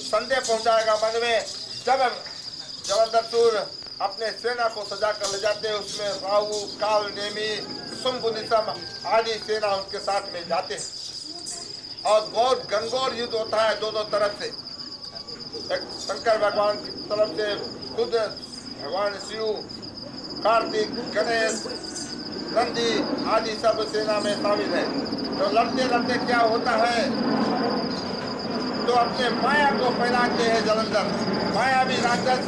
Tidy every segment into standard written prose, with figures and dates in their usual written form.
संदेह पहुंचाएगा मन में। जब जलंधर अपने सेना को सजा कर ले जाते हैं, उसमें राहु, काल, नेमी, शुंभ, निशम आदि सेना उनके साथ में जाते हैं और बहुत घनघोर युद्ध होता है दोनों तरफ से। एक शंकर भगवान की तरफ से खुद भगवान शिव, कार्तिक, गणेश, नंदी आदि सब सेना में शामिल है। तो लड़ते लड़ते क्या होता है, तो अपने माया को फैलाते हैं जलंधर, मायावी राक्षस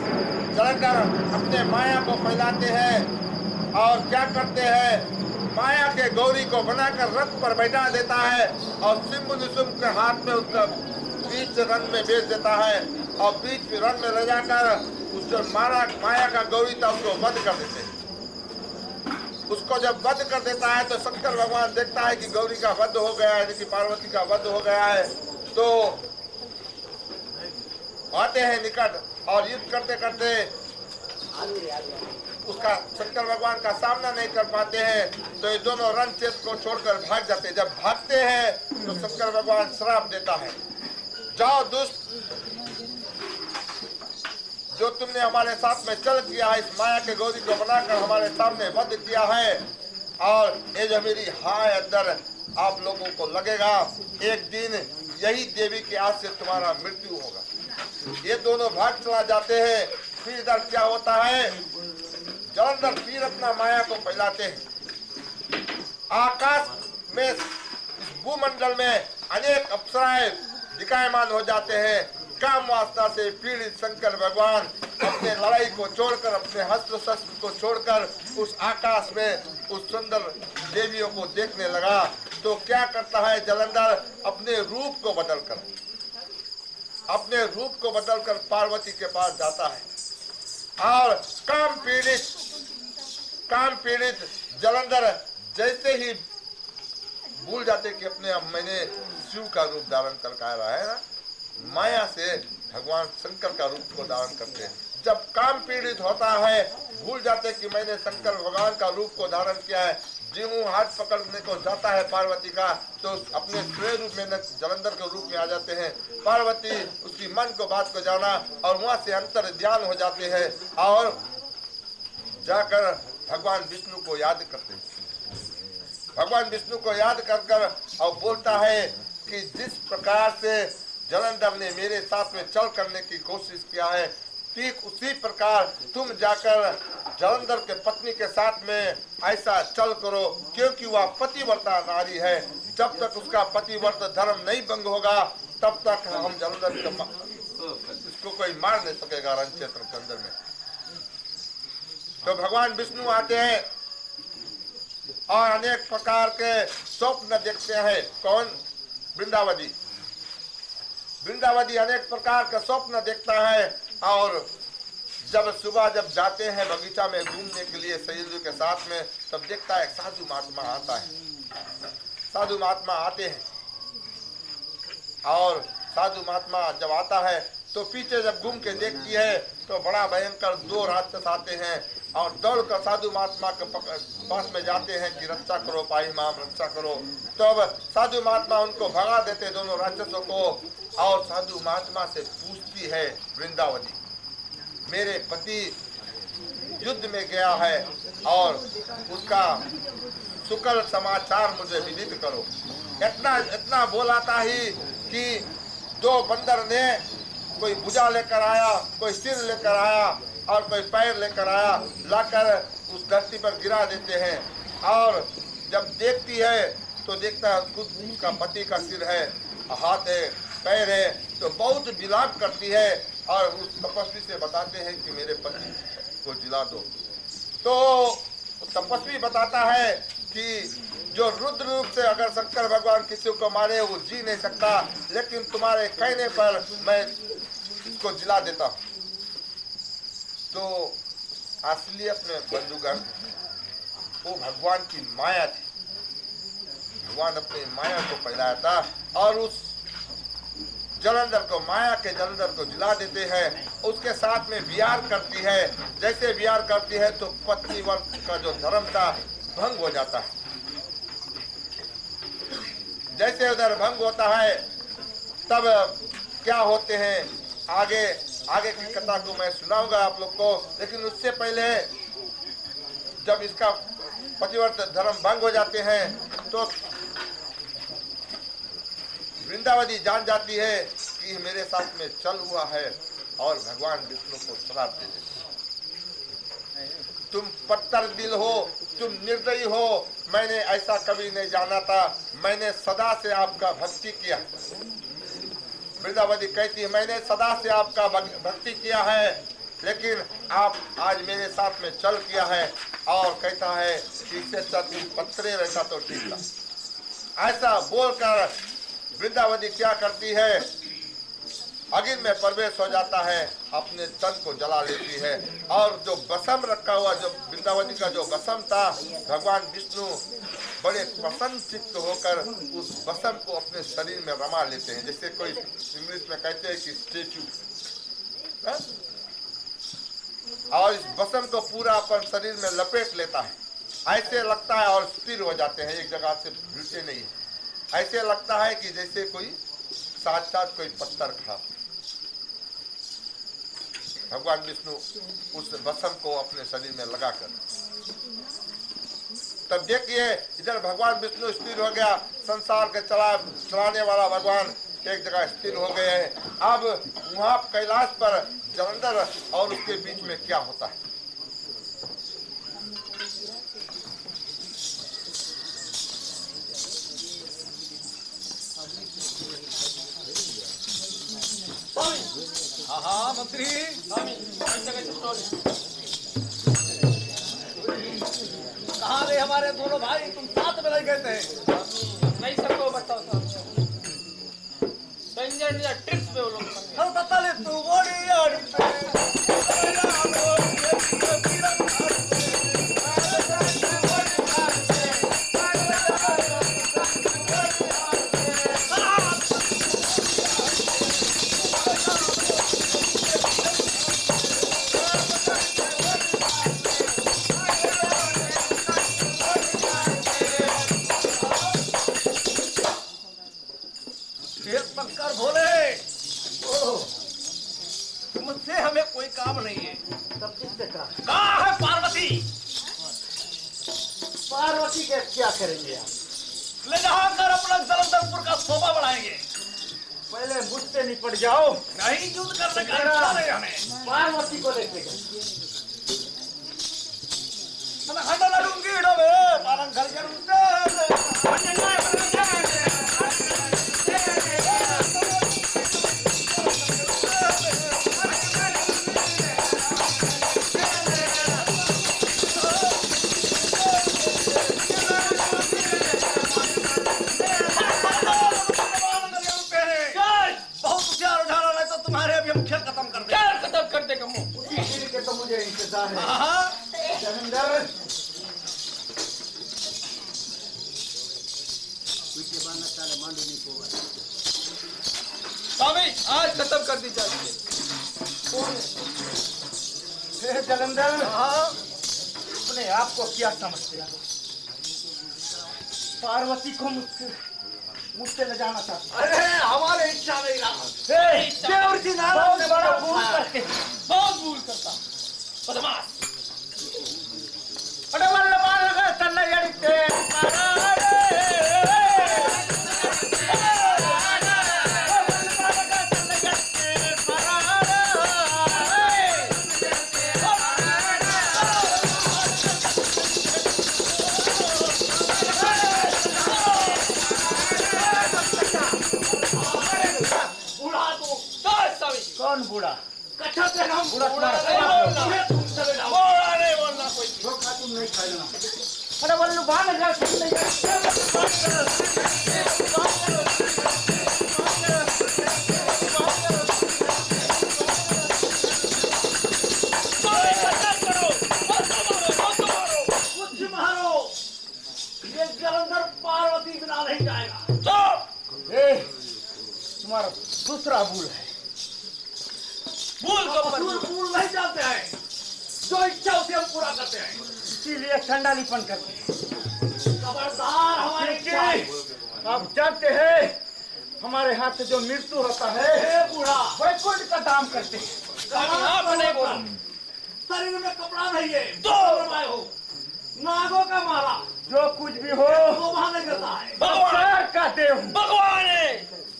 जलंधर अपने माया को फैलाते हैं और क्या करते हैं, माया के गौरी को बनाकर रथ पर बैठा देता है और सिंह निशुंभ के हाथ में उसका बीच रन में बेच देता है और बीच रन में ले जाकर उसको माया का गौरी था उसको वध कर देते हैं। उसको जब वध कर देता है तो शंकर भगवान देखता है कि गौरी का वध हो गया है, कि पार्वती का वध हो गया है, तो आते हैं निकट और युद्ध करते करते उसका शंकर भगवान का सामना नहीं कर पाते हैं, तो ये दोनों रण क्षेत्र को छोड़कर भाग जाते हैं। जब भागते हैं तो शंकर भगवान श्राप देता है, जाओ दुष्ट, जो तुमने हमारे साथ में चल किया है, इस माया के गौरी को बनाकर हमारे सामने वध किया है, और ये जो मेरी हाय अंदर आप लोगों को लगेगा, एक दिन यही देवी के हाथ से तुम्हारा मृत्यु होगा। ये दोनों भाग चला जाते हैं। फिर इधर क्या होता है, जलंधर फिर अपना माया को फैलाते हैं। आकाश में, इस भूमंडल में अनेक अप्सराएं दिखायमान हो जाते हैं। काम वासना से पीड़ित शंकर भगवान अपने लड़ाई को छोड़कर, अपने हस्त्र शस्त्र को छोड़कर उस आकाश में उस सुंदर देवियों को देखने लगा। तो क्या करता है जलंधर, अपने रूप को बदलकर पार्वती के पास जाता है और काम पीड़ित जलंधर जैसे ही भूल जाते कि अपने अब मैंने शिव का रूप धारण कर आया है ना, माया से भगवान शंकर का रूप को धारण करते हैं। जब काम पीड़ित होता है, भूल जाते कि मैंने शंकर भगवान का रूप को धारण किया है, जीवू हाथ पकड़ने को जाता है पार्वती का, तो अपने स्वयं रूप में जलंधर के रूप में आ जाते हैं। पार्वती उसकी मन को बात को जाना और वहां से अंतर ध्यान हो जाते हैं और जाकर भगवान विष्णु को याद करते हैं। भगवान विष्णु को याद कर और बोलता है कि जिस प्रकार से जलंधर ने मेरे साथ में चल करने की कोशिश किया है, ठीक उसी प्रकार तुम जाकर जलंधर के पत्नी के साथ में ऐसा चल करो, क्योंकि वह पतिव्रता नारी है। जब तक उसका पतिव्रत धर्म नहीं भंग होगा, तब तक हम जलंधर इसको कोई मार नहीं सकेगा रण क्षेत्र के अंदर में। तो भगवान विष्णु आते हैं और अनेक प्रकार के स्वप्न देखते हैं। कौन? वृंदावती अनेक प्रकार का स्वप्न देखता है और जब सुबह जब जाते हैं बगीचा में घूमने के लिए सहेलियों के साथ में, तब देखता है साधु महात्मा आता है। साधु महात्मा आते हैं और साधु महात्मा जब आता है तो पीछे जब घूम के देखती है तो बड़ा भयंकर दो राक्षस आते हैं और दौड़कर साधु महात्मा के पास में जाते हैं कि रक्षा करो पाही माम, रक्षा करो। तो अब साधु महात्मा उनको भगा देते दोनों राक्षसों को और साधु महात्मा से पूछती है वृंदावती, मेरे पति युद्ध में गया है और उसका सुकल समाचार मुझे विदित करो। इतना बोलाता ही कि दो बंदर ने कोई भुजा लेकर आया, कोई सिर लेकर आया और कोई पैर लेकर आया, लाकर उस धरती पर गिरा देते हैं। और जब देखती है तो देखता है खुद उसका पति का सिर है, हाथ है, पैर है, तो बहुत विलाप करती है और उस तपस्वी से बताते हैं कि मेरे पति को जिला दो। तो तपस्वी बताता है कि जो रुद्र रूप से अगर शंकर भगवान किसी को मारे वो जी नहीं सकता, लेकिन तुम्हारे कहने पर मैं इसको जिला देता हूँ। तो असलियत में बंधुगण वो भगवान की माया थी। भगवान अपनी माया को फैलाया था और उस जलंधर को, माया के जलंधर को जिला देते हैं। उसके साथ में विहार करती है। जैसे विहार करती है तो पत्नी वर्ग का जो धर्म था भंग हो जाता है। जैसे उधर भंग होता है तब क्या होते हैं आगे आगे की कथा को मैं सुनाऊंगा आप लोग को, लेकिन उससे पहले जब इसका पतिव्रत धर्म भंग हो जाते हैं तो वृंदावती जान जाती है कि मेरे साथ में चल हुआ है और भगवान विष्णु को श्राप दे देती है। तुम पत्थर दिल हो, तुम निर्दयी हो, मैंने ऐसा कभी नहीं जाना था, मैंने सदा से आपका भक्ति किया। वृंदावती कहती है मैंने सदा से आपका भक्ति किया है, लेकिन आप आज मेरे साथ में चल किया है, और कहता है कि इससे अच्छा तुम पत्थरे रहता तो ठीक था। ऐसा बोलकर वृंदावती क्या करती है, अग्नि में प्रवेश हो जाता है, अपने तन को जला लेती है, और जो बसम रखा हुआ, जो वृंदावती का जो बसम था, भगवान विष्णु बड़े प्रसन्न चित्त होकर उस बसम को अपने शरीर में रमा लेते हैं, जैसे कोई इंग्लिश में कहते हैं कि स्टेच्यू, और इस बसम को पूरा अपन शरीर में लपेट लेता है, ऐसे लगता है, और स्थिर हो जाते हैं, एक जगह से हिलते नहीं है। ऐसे लगता है कि जैसे कोई साक्षात कोई पत्थर खा। भगवान विष्णु उस बसम को अपने शरीर में लगाकर, तब देखिए इधर भगवान विष्णु स्थिर हो गया, संसार के चलाने वाला भगवान एक जगह स्थिर हो गए हैं। अब वहां कैलाश पर जलंधर और उसके बीच में क्या होता है, हाँ मंत्री कहाँ गए हमारे दोनों भाई, तुम साथ में नहीं गए थे? नहीं सबको बताओ ट्रिप्स पे वो लोग हम बता ले तू बोली यार पार्वती के क्या करेंगे आप? ले जाकर अपना जलंधरपुर का शोभा बढ़ाएंगे। पहले मुझसे निपट जाओ। नहीं युद्ध करने का इच्छा नहीं हमें। पार्वती को लेके हमें खंडा लड़ूंगी डोबे पारंग घर स्वामी आज खत्म कर दी जाती है। जलंधर अपने आप को क्या समझते हैं? पार्वती को मुझसे ले जाना चाहते? अरे हमारे इच्छा नहीं रहा। बड़ा भूल करते, बहुत भूल करता बदमाश। कौन बूढ़ा? कट्ठा पे नाम बूढ़ा नहीं बोलना कोई धोखा तुम नहीं खाएगा। अरे बल्लू भाग जा कुछ मारो, ये जलंधर पार्वती बिना नहीं जाएगा। तुम्हारा दूसरा भूल है। भूल नहीं जाते हैं, जो इच्छा उसे हम पूरा करते हैं, इसीलिए चंडालीपन करते हैं। खबरदार हमारी इच्छा। आप जानते हैं हमारे हाथ से जो मृत्यु होता है बूढ़ा वैकुंठ का दाम करते हैं। स्वामी आपने बोला शरीर में कपड़ा नहीं है तो हो नागों का माला जो कुछ भी हो वो वहां नहीं करता है। भगवान का देव हूँ, भगवान है।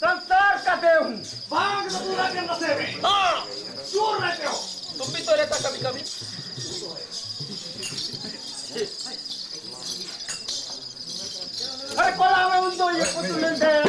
संसार का देव हूँ, भाग पूरा के नशे में हाँ चूर रहते हो। तुम भी तो रहता कभी कभी। अरे कोला में उन दो ये कुछ मिलते हैं।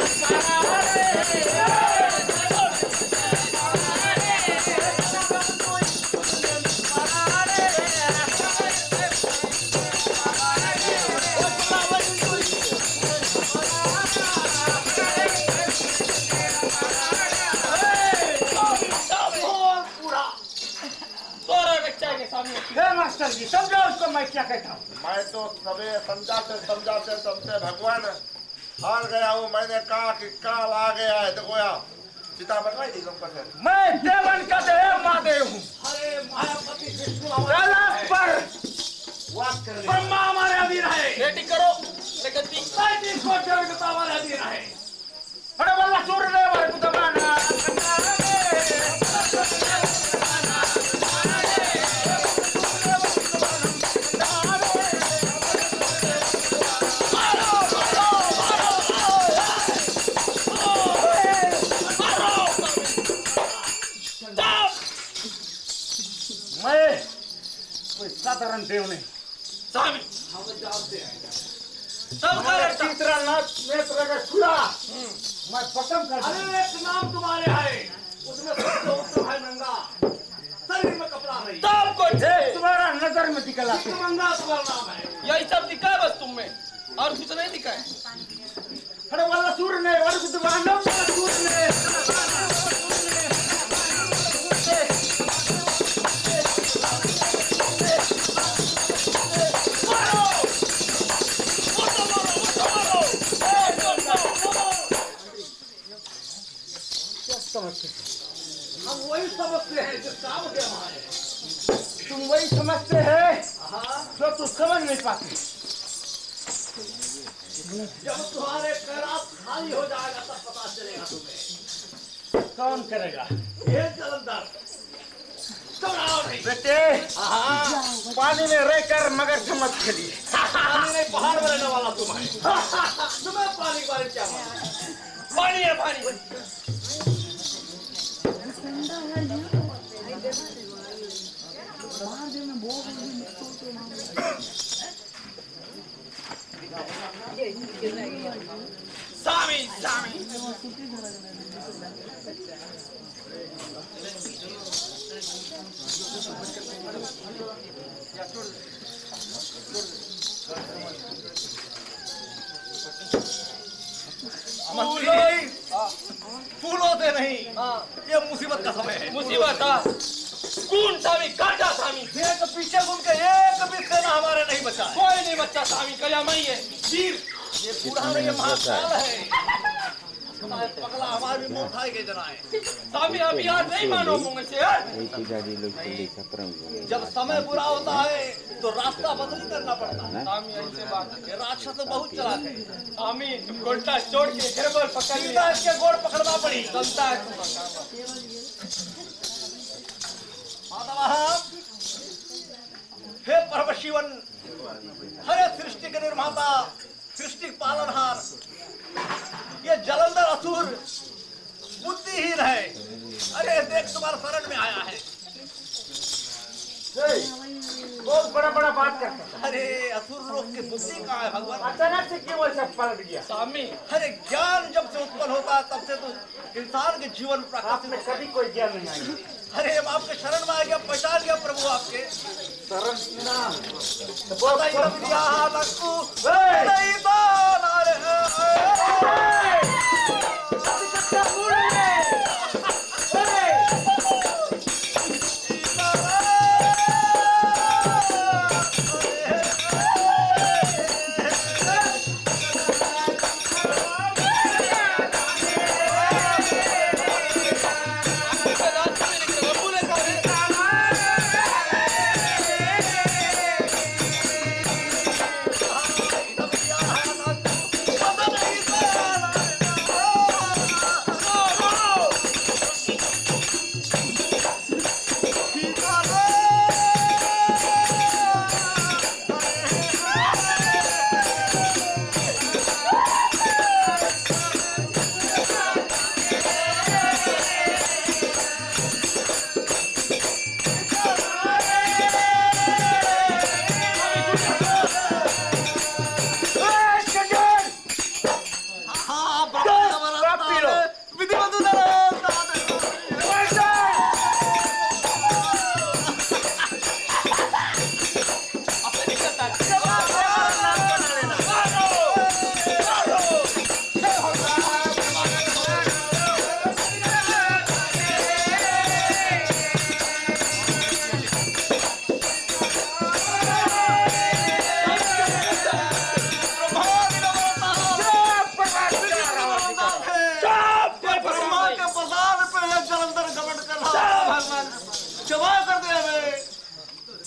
मास्टर जी समझो उसको मैं क्या कहता हूँ। मैं तो सबे समझाते समझाते समझते भगवान हार गया हूँ। मैंने कहा कि काल आ गया है। देखो यार चिता बनवाई थी तुमको से। मैं देवन का देव महादेव हूँ। अरे मायापति विष्णु पर ब्रह्मा हमारे अधीन है। रेडी करो लेकिन 35 कोट देवता हमारे अधीन है। अरे बोला सूर्य देव है बुधवाना साधारण देव नहीं। स्वामी हम जानते हैं सबका रहता तीसरा नेत्र अगर खुला मैं खत्म कर। अरे एक नाम तुम्हारे है उसमें सबसे उत्तम है नंगा शरीर में कपड़ा नहीं तब कुछ तुम्हारा नजर में दिखला नंगा तुम्हारा नाम है। यही सब दिखा है बस तुम में और कुछ नहीं दिखा है। अरे वाला सूर्य ने और कुछ मानव सूर्य ने हम वही समझते हैं जो काम के हमारे तुम वही समझते हैं जो तुम समझ नहीं पाते। जब तुम्हारे पैरात खाली हो जाएगा तब पता चलेगा तुम्हें। कौन करेगा ये जलंधर बेटे। पानी में रहकर मगर समझ खेलिए। पानी में पहाड़ में रहने वाला तुम्हें पानी के बारे में क्या मालूम? पानी है पानी। स्वामी स्वामी फूलों से नहीं ये मुसीबत का समय है। मुसीबत कौन स्वामी काटा स्वामी एक पीछे घूम के एक भी सेना हमारे नहीं बचा। कोई नहीं बच्चा स्वामी कया मई है वीर ये बूढ़ा ये महाकाल है। पगला हमारे भी मुंह खाई के जना है। स्वामी अभी यार नहीं मानो मुंह से जब समय बुरा होता है तो रास्ता बदली करना पड़ता है। स्वामी ऐसे बात ये राक्षस तो बहुत चलाक है। स्वामी तुम गोल्टा छोड़ के गिरबल पकड़ लिया इसके गोड़ पकड़ना पड़ी। चलता है तुम्हारा हे परम शिवन हरे सृष्टि के निर्माता सृष्टि पालनहार ये जलंधर असुर बुद्धिहीन है। अरे देख तुम्हारा शरण में आया है। बहुत बड़ा बड़ा बात करते हैं। अरे असुर लोग की बुद्धि कहाँ है भगवान? अचानक से क्यों ऐसा पलट गया? स्वामी अरे ज्ञान जब से उत्पन्न होता है तब से तो इंसान के जीवन प्रकाश में कभी कोई ज्ञान नहीं आएगा। अरे हम आपके शरण में आ गया पहचान गया प्रभु आपके शरण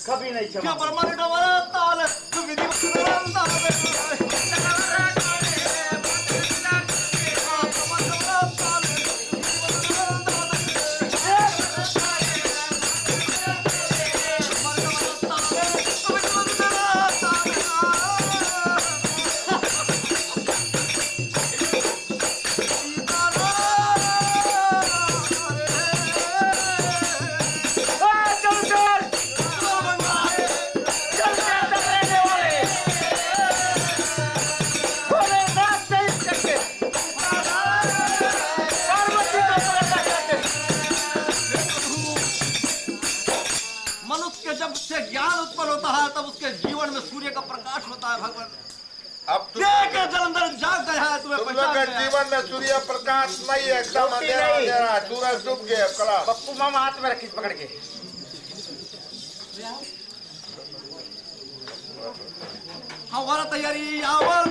कभी नहीं क्या क्षमा। परमानेंट हमारा ताल विधि जब से ज्ञान उत्पन्न होता है तब उसके जीवन में सूर्य का प्रकाश होता है। भगवान अब जलंधर जाग गया है, तुम्हें तुम लोग के जीवन में सूर्य प्रकाश नहीं है, एकदम अंधेरा अंधेरा, सूरज डूब गया कला। पप्पू मामा हाथ में रखी पकड़ के। हमारा तैयारी आवर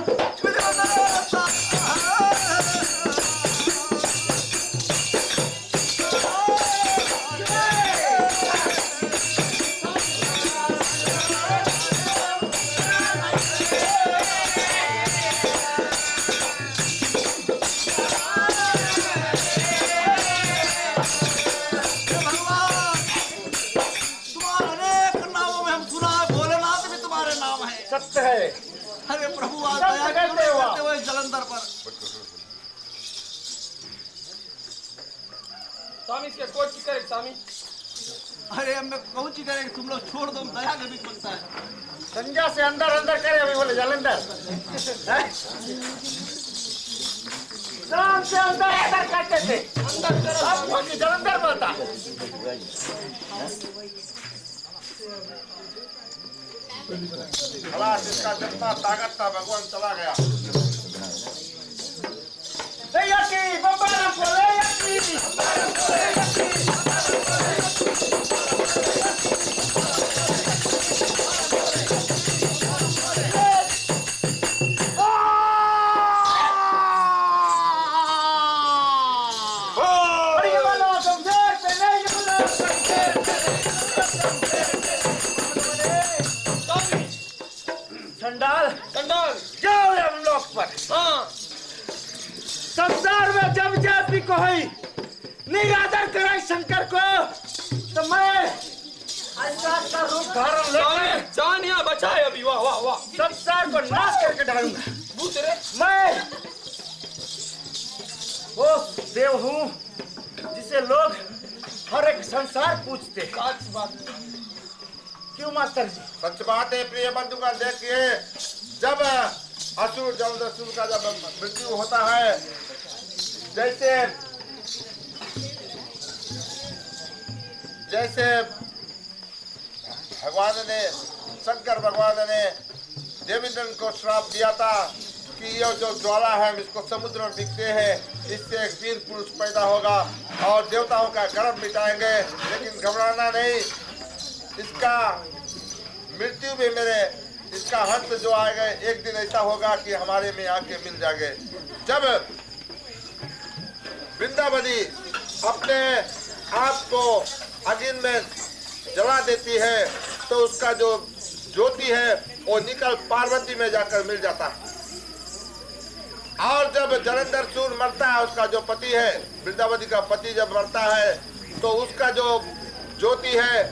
सत्य है। अरे प्रभु आज दया करते हुए जलंधर पर। स्वामी इसके कोच करे स्वामी। अरे हमें कौन सी करेंगे, तुम लोग छोड़ दो, दया के भी बनता है। संज्ञा से अंदर अंदर करे अभी बोले जलंधर। नाम से अंदर अंदर करते थे, अब वो की जलंधर बोलता। खलास इसका जितना ताकत था भगवान चला गया। चंडाल चंडाल जाओ हम लोग पर। हाँ संसार में जब जब भी कोई निरादर कराए शंकर को तो मैं ऐसा का रूप धारण लेकर जान यहाँ बचाए अभी। वाह वाह वाह। संसार को नाश करके डालूंगा। दूसरे मैं वो देव हूँ जिसे लोग हर एक संसार पूछते हैं। सच बात। क्यों मास्टर जी? सच बात है प्रिय बंधुगण, देखिए जब असुर जलदस्यु का जब मृत्यु होता है, जैसे जैसे भगवान ने शंकर भगवान ने देवेंद्र को श्राप दिया था कि ये जो ज्वाला है इसको समुद्र में दिखते हैं, इससे एक वीर पुरुष पैदा होगा और देवताओं का गर्भ मिटाएंगे। लेकिन घबराना नहीं, इसका मृत्यु भी मेरे, इसका हंस जो आएगा एक दिन ऐसा होगा कि हमारे में आके मिल जाएंगे। जब वृंदावनी अपने आप को अग्नि में जला देती है तो उसका जो ज्योति है वो निकल पार्वती में जाकर मिल जाता है। और जब जलंधर सूर मरता है, उसका जो पति है, वृंदावनी का पति जब मरता है तो उसका जो ज्योति है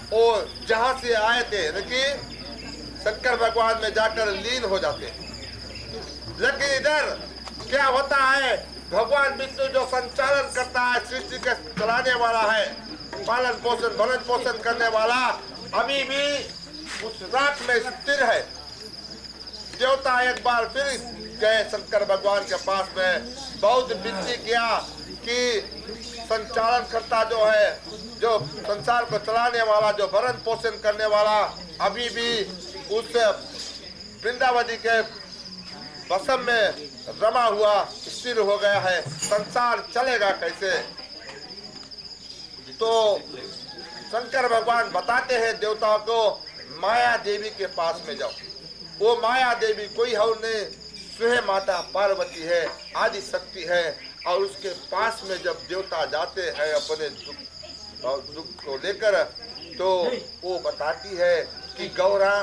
वो जहां से आए थे लेकिन शंकर भगवान में जाकर लीन हो जाते। लेकिन इधर क्या होता है, भगवान विष्णु जो संचालन करता है, सृष्टि के चलाने वाला है, पालन पोषण भरण पोषण करने वाला, अभी भी उस रात में स्थिर है। देवता एक बार फिर गए शंकर भगवान के पास में, बहुत विनती किया कि संचालन करता जो है, जो संसार को चलाने वाला, जो भरण पोषण करने वाला अभी भी उस वृंदावनी के वसम में रमा हुआ स्थिर हो गया है, संसार चलेगा कैसे? तो शंकर भगवान बताते हैं देवताओं को, माया देवी के पास में जाओ। वो माया देवी कोई और नहीं, स्वयं माता पार्वती है, आदि शक्ति है। और उसके पास में जब देवता जाते हैं अपने दुख को लेकर तो वो बताती है कि गौरा,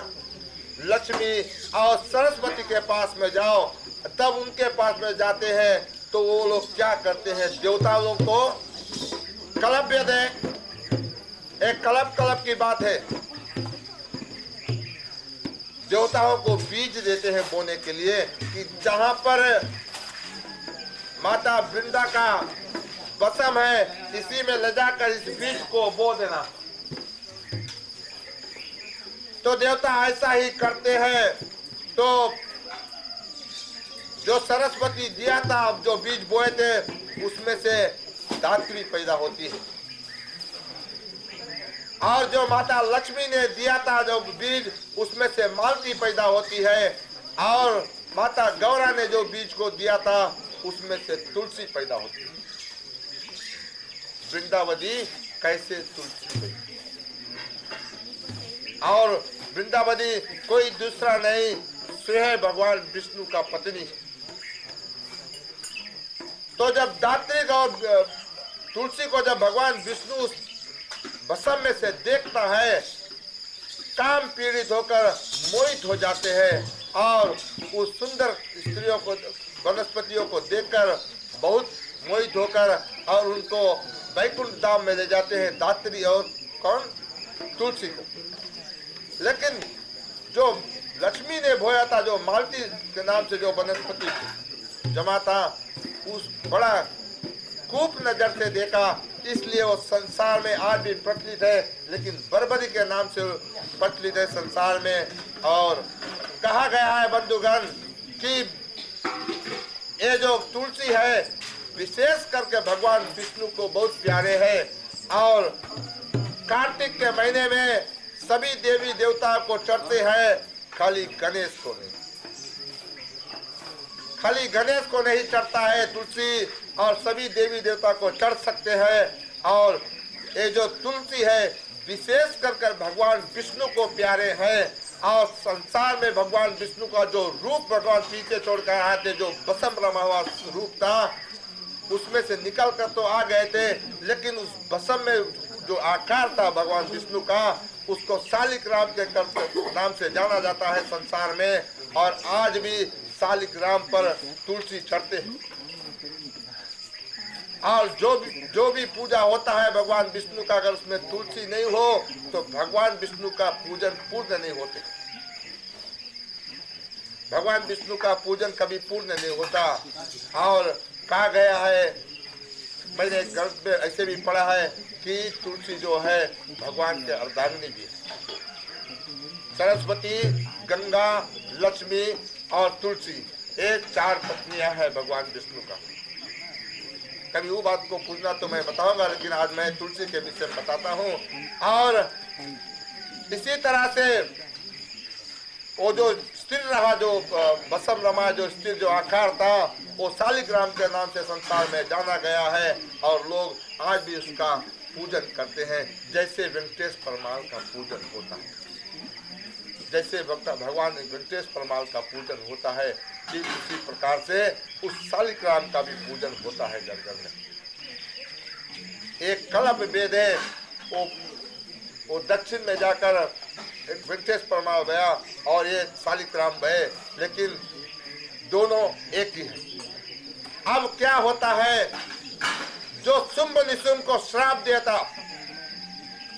लक्ष्मी और सरस्वती के पास में जाओ। तब उनके पास में जाते हैं तो वो लोग क्या करते हैं, देवताओं को कलव्य दे। एक कलब की बात है, देवताओं को बीज देते हैं बोने के लिए कि जहां पर माता वृंदा का वसम है, इसी में ले जाकर इस बीज को बो देना। तो देवता ऐसा ही करते हैं। तो जो सरस्वती दिया था, अब जो बीज बोए थे उसमें से धात्री पैदा होती है, और जो माता लक्ष्मी ने दिया था जो बीज, उसमें से मालती पैदा होती है, और माता गौरा ने जो बीज को दिया था उसमें से तुलसी पैदा होती है। वृंदावती कैसे तुलसी पैदा, और वृंदावती कोई दूसरा नहीं, स्वयं भगवान विष्णु का पत्नी। तो जब दात्री को और तुलसी को जब भगवान विष्णु भस्म में से देखता है, काम पीड़ित होकर मोहित हो जाते हैं, और उस सुंदर स्त्रियों को, वनस्पतियों को देखकर बहुत मोहित होकर और उनको वैकुंठ धाम में ले जाते हैं, दात्री और कौन, तुलसी को। लेकिन जो लक्ष्मी ने बोया था, जो मालती के नाम से जो वनस्पति जमा था, उस बड़ा कूप नजर से देखा, इसलिए वो संसार में आज भी प्रचलित है, लेकिन बर्बरी के नाम से प्रचलित है संसार में। और कहा गया है बंधुगण कि ये जो तुलसी है विशेष करके भगवान विष्णु को बहुत प्यारे है, और कार्तिक के महीने में सभी देवी देवता को चढ़ते हैं, खाली गणेश को नहीं, खाली गणेश को नहीं चढ़ता है तुलसी, और सभी देवी देवता को चढ़ सकते हैं। और ये जो तुलसी है विशेष कर भगवान विष्णु को प्यारे हैं, और संसार में भगवान विष्णु का जो रूप भगवान पीछे छोड़कर आए थे, जो भस्म रमा हुआ रूप था, उसमें से निकल कर तो आ गए थे, लेकिन उस भस्म में जो आकार था भगवान विष्णु का, उसको शालिग्राम के नाम से जाना जाता है संसार में। और आज भी शालिग्राम पर तुलसी चढ़ते हैं, और जो भी पूजा होता है भगवान विष्णु का, अगर उसमें तुलसी नहीं हो तो भगवान विष्णु का पूजन पूर्ण नहीं होते। भगवान विष्णु का पूजन कभी पूर्ण नहीं होता। और कहा गया है, मैंने ग्रंथ में ऐसे भी पढ़ा है कि तुलसी जो है भगवान के अर्धांगिनी भी है। सरस्वती, गंगा, लक्ष्मी और तुलसी, ये 4 पत्नियां हैं भगवान विष्णु का। कभी वो बात को पूछना तो मैं बताऊंगा, लेकिन आज मैं तुलसी के विषय में बताता हूँ। और इसी तरह से वो जो स्थिर रहा, जो भस्म रमा जो स्थिर जो आकार था, वो शालिग्राम के नाम से संसार में जाना गया है, और लोग आज भी उसका पूजन करते हैं, जैसे वेंकटेश परमाल का पूजन होता है, जैसे भगवान वेंकटेश परमाल का पूजन होता है, ठीक उसी प्रकार से उस शालिग्राम का भी पूजन होता है घर घर में। एक कलप वेद है, वो दक्षिण में जाकर एक वेंकटेश परमाल गया और ये शालिग्राम गए, लेकिन दोनों एक ही है। अब क्या होता है, जो शुंभ निशुंभ को श्राप दिया था,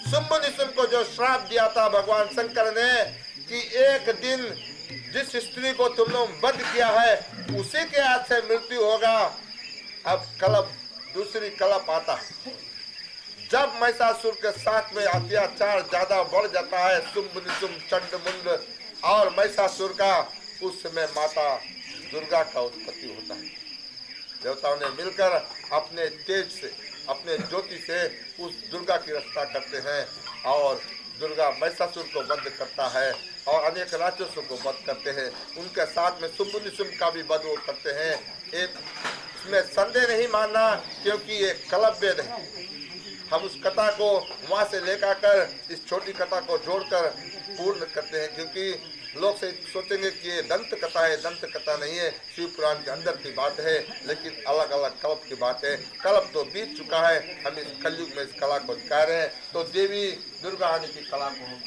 शुंभ निशुंभ को जो श्राप दिया था भगवान शंकर ने कि एक दिन जिस स्त्री को तुमने वध किया है उसी के हाथ से मृत्यु होगा। अब कलप, दूसरी कलप आता है, जब महिषासुर के साथ में अत्याचार ज्यादा बढ़ जाता है, शुंभ निशुंभ चंड मुंड और महिषासुर का, उस समय माता दुर्गा का उत्पत्ति होता है। देवताओं ने मिलकर अपने तेज से, अपने ज्योति से उस दुर्गा की रक्षा करते हैं, और दुर्गा महिषासुर को वध करता है और अनेक राक्षसों को वध करते हैं। उनके साथ में शुंभ निशुंभ का भी वध वो करते हैं। इसमें संदेह नहीं मानना, क्योंकि ये कलप वेद है। हम उस कथा को वहाँ से लेकर इस छोटी कथा को जोड़कर पूर्ण करते हैं, क्योंकि लोग से सोचेंगे कि ये दंत कथा है, दंत कथा नहीं है, शिव पुराण के अंदर की बात है, लेकिन अलग अलग कल्प की बात है। कल्प तो बीत चुका है, हम इस कलयुग में इस कला को दिखा रहे हैं। तो देवी दुर्गा आने की कला को हम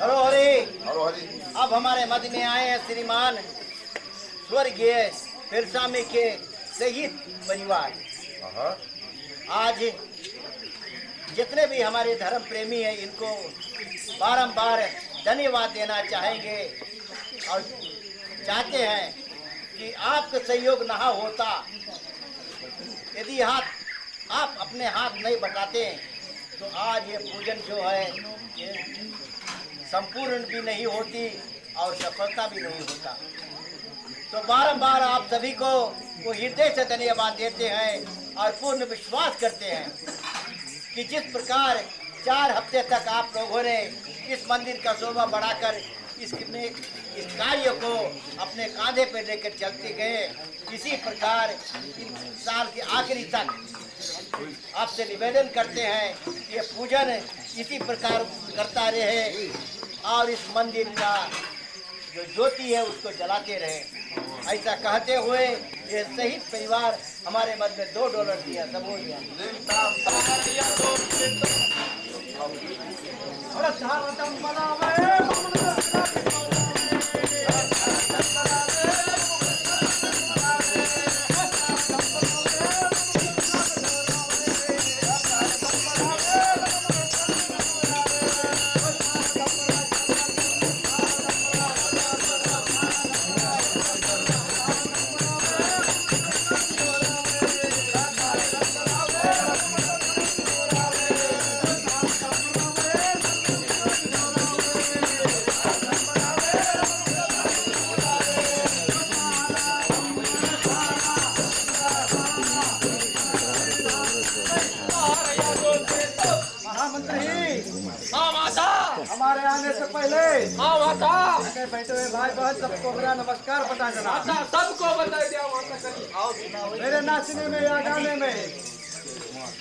हरो हरि। हरो हरि। अब हमारे मध्य में आए हैं श्रीमान स्वर्गीय फिरसामी के शहीद परिवार। हाँ। आज जितने भी हमारे धर्म प्रेमी हैं इनको बारंबार धन्यवाद देना चाहेंगे और चाहते हैं कि आपका सहयोग ना होता, यदि आप अपने हाथ नहीं बटाते तो आज ये पूजन जो है ये संपूर्ण भी नहीं होती और सफलता भी नहीं होता। तो बारंबार आप सभी को वो हृदय से धन्यवाद देते हैं और पूर्ण विश्वास करते हैं कि जिस प्रकार 4 हफ्ते तक आप लोगों ने इस मंदिर का शोभा बढ़ाकर इस कार्य को अपने कांधे पर लेकर चलते गए, इसी प्रकार इस साल के आखिरी तक आपसे निवेदन करते हैं कि ये पूजन इसी प्रकार करता रहे और इस मंदिर का जो ज्योति है उसको जलाते रहे। ऐसा कहते हुए ये शहीद परिवार हमारे मध्य में $2 दिया, सब हो गया। हाँ माता। हमारे आने से पहले हाँ माता। बैठे हुए भाई बहन सबको मेरा नमस्कार बता देना। माता सबको बता दिया माता करी। मेरे नाचने में या गाने में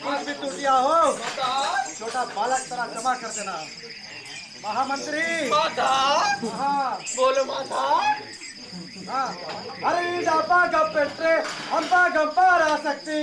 कुछ भी त्रुटियां हो माता। छोटा बालक तरह क्षमा कर देना। महामंत्री माता। हाँ बोलो माता। हाँ अरे डापा गप्पे हम गप्पा सकती